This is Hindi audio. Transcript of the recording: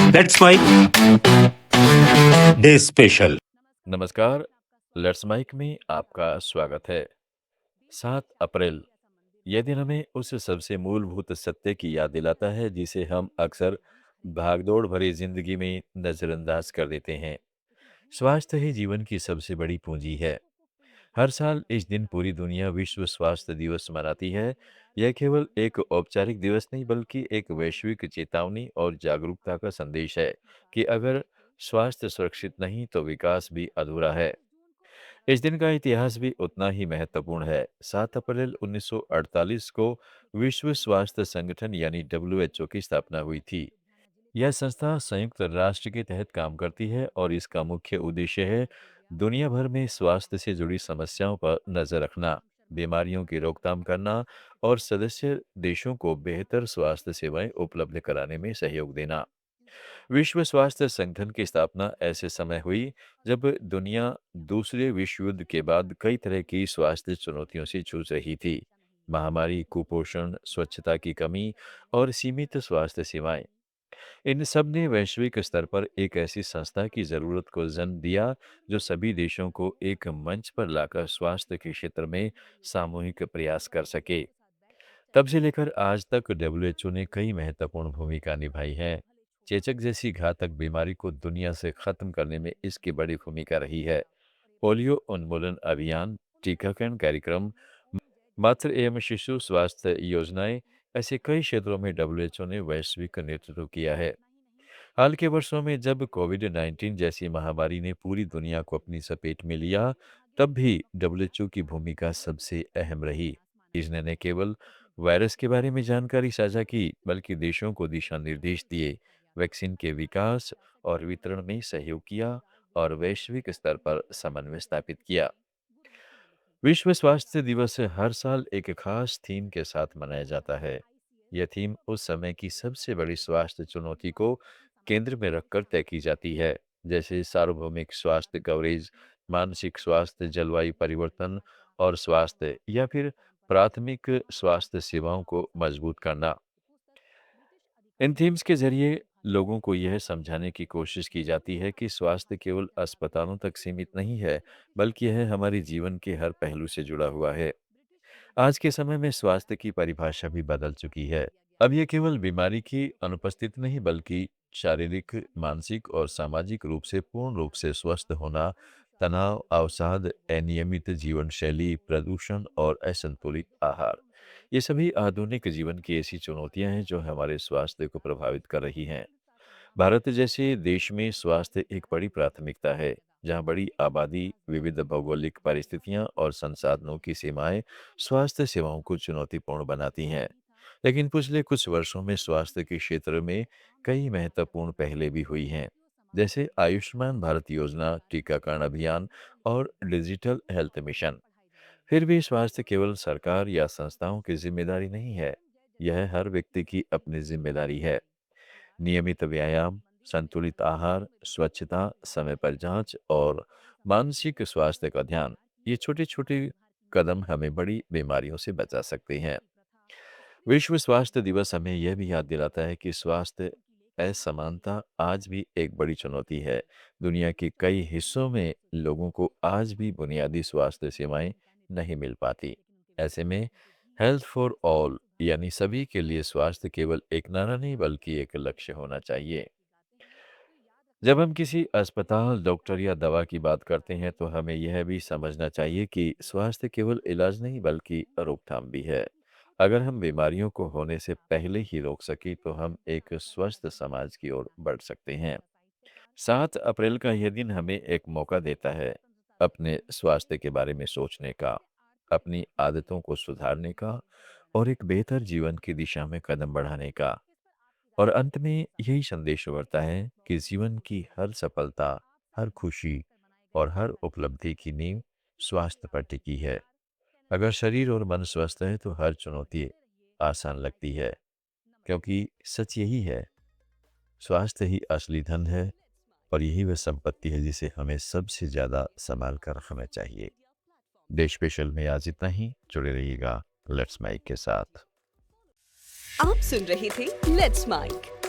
That's my day special. नमस्कार। लेट्स माइक में आपका स्वागत है। 7 अप्रैल यह दिन हमें उस सबसे मूलभूत सत्य की याद दिलाता है जिसे हम अक्सर भागदौड़ भरी जिंदगी में नजरअंदाज कर देते हैं। स्वास्थ्य ही जीवन की सबसे बड़ी पूंजी है। हर साल इस दिन पूरी दुनिया विश्व स्वास्थ्य दिवस मनाती है। यह केवल एक औपचारिक दिवस नहीं बल्कि एक वैश्विक चेतावनी और जागरूकता का संदेश है कि अगर स्वास्थ्य सुरक्षित नहीं तो विकास भी अधूरा है। इस दिन का इतिहास भी उतना ही महत्वपूर्ण है। 7 अप्रैल 1948 को विश्व स्वास्थ्य संगठन यानी डब्ल्यूएचओ की स्थापना हुई थी। यह संस्था संयुक्त राष्ट्र के तहत काम करती है और इसका मुख्य उद्देश्य है दुनिया भर में स्वास्थ्य से जुड़ी समस्याओं पर नजर रखना, बीमारियों की रोकथाम करना और सदस्य देशों को बेहतर स्वास्थ्य सेवाएं उपलब्ध कराने में सहयोग देना। विश्व स्वास्थ्य संगठन की स्थापना ऐसे समय हुई जब दुनिया दूसरे विश्व युद्ध के बाद कई तरह की स्वास्थ्य चुनौतियों से जूझ रही थी। महामारी, कुपोषण, स्वच्छता की कमी और सीमित स्वास्थ्य सेवाएं, इन सब ने वैश्विक स्तर पर एक ऐसी संस्था की जरूरत को जन्म दिया जो सभी देशों को एक मंच पर लाकर स्वास्थ्य के क्षेत्र में सामूहिक प्रयास कर सके। तब से लेकर आज तक डब्ल्यूएचओ ने कई महत्वपूर्ण भूमिका निभाई है। चेचक जैसी घातक बीमारी को दुनिया से खत्म करने में इसकी बड़ी भूमिका रही है। पोलियो उन्मूलन अभियान, टीकाकरण कार्यक्रम, मातृ एवं शिशु स्वास्थ्य योजनाएं, ऐसे कई क्षेत्रों में डब्ल्यूएचओ ने वैश्विक नेतृत्व किया है। हाल के वर्षों में जब कोविड-19 जैसी महामारी ने पूरी दुनिया को अपनी चपेट में लिया, तब भी डब्ल्यूएचओ की भूमिका सबसे अहम रही। इसने न केवल वायरस के बारे में जानकारी साझा की, बल्कि देशों को दिशा निर्देश दिए, वैक्सीन के विकास और वितरण में सहयोग किया और वैश्विक स्तर पर समन्वय स्थापित किया। विश्व स्वास्थ्य दिवस हर साल एक खास थीम के साथ मनाया जाता है। यह थीम उस समय की सबसे बड़ी स्वास्थ्य चुनौती को केंद्र में रखकर तय की जाती है, जैसे सार्वभौमिक स्वास्थ्य कवरेज, मानसिक स्वास्थ्य, जलवायु परिवर्तन और स्वास्थ्य, या फिर प्राथमिक स्वास्थ्य सेवाओं को मजबूत करना। इन थीम्स के जरिए लोगों को यह समझाने की कोशिश की जाती है कि स्वास्थ्य केवल अस्पतालों तक सीमित नहीं है, बल्कि यह हमारे जीवन के हर पहलू से जुड़ा हुआ है। आज के समय में स्वास्थ्य की परिभाषा भी बदल चुकी है। अब ये केवल बीमारी की अनुपस्थिति नहीं बल्कि शारीरिक, मानसिक और सामाजिक रूप से पूर्ण रूप से स्वस्थ होना, तनाव, अवसाद, अनियमित जीवन शैली, प्रदूषण और असंतुलित आहार, ये सभी आधुनिक जीवन की ऐसी चुनौतियां हैं जो हमारे स्वास्थ्य को प्रभावित कर रही हैं। भारत जैसे देश में स्वास्थ्य एक बड़ी प्राथमिकता है, जहां बड़ी आबादी, विविध भौगोलिक परिस्थितियां और संसाधनों की सीमाएं स्वास्थ्य सेवाओं को चुनौतीपूर्ण बनाती हैं। लेकिन पिछले कुछ वर्षों में स्वास्थ्य के क्षेत्र में कई महत्वपूर्ण पहलें भी हुई हैं, जैसे आयुष्मान भारत योजना, टीकाकरण अभियान और डिजिटल हेल्थ मिशन। फिर भी स्वास्थ्य केवल सरकार या संस्थाओं की जिम्मेदारी नहीं है, यह हर व्यक्ति की अपनी जिम्मेदारी है। नियमित व्यायाम, संतुलित आहार, स्वच्छता, समय पर जांच और मानसिक स्वास्थ्य का ध्यान, ये छोटे छोटे कदम हमें बड़ी बीमारियों से बचा सकते हैं। विश्व स्वास्थ्य दिवस हमें यह भी याद दिलाता है कि स्वास्थ्य असमानता आज भी एक बड़ी चुनौती है। दुनिया के कई हिस्सों में लोगों को आज भी बुनियादी स्वास्थ्य सेवाएं नहीं मिल पाती। ऐसे में हेल्थ फॉर ऑल यानी सभी के लिए स्वास्थ्य केवल एक नारा नहीं बल्कि एक लक्ष्य होना चाहिए। जब हम किसी अस्पताल, डॉक्टर या दवा की बात करते हैं तो हमें यह भी समझना चाहिए कि स्वास्थ्य केवल इलाज नहीं बल्कि रोकथाम भी है। अगर हम बीमारियों को होने से पहले ही रोक सके तो हम एक स्वस्थ समाज की ओर बढ़ सकते हैं। 7 अप्रैल का यह दिन हमें एक मौका देता है अपने स्वास्थ्य के बारे में सोचने का, अपनी आदतों को सुधारने का और एक बेहतर जीवन की दिशा में कदम बढ़ाने का। और अंत में यही संदेश उभरता है कि जीवन की हर सफलता, हर खुशी और हर उपलब्धि की नींव स्वास्थ्य पर टिकी है। अगर शरीर और मन स्वस्थ है तो हर चुनौती आसान लगती है, क्योंकि सच यही है, स्वास्थ्य ही असली धन है और यही वह संपत्ति है जिसे हमें सबसे ज्यादा संभाल कर रखना चाहिए। देश स्पेशल में आज इतना ही। जुड़े रहिएगा लेट्स माइक के साथ। आप सुन रहे थे लेट्स माइक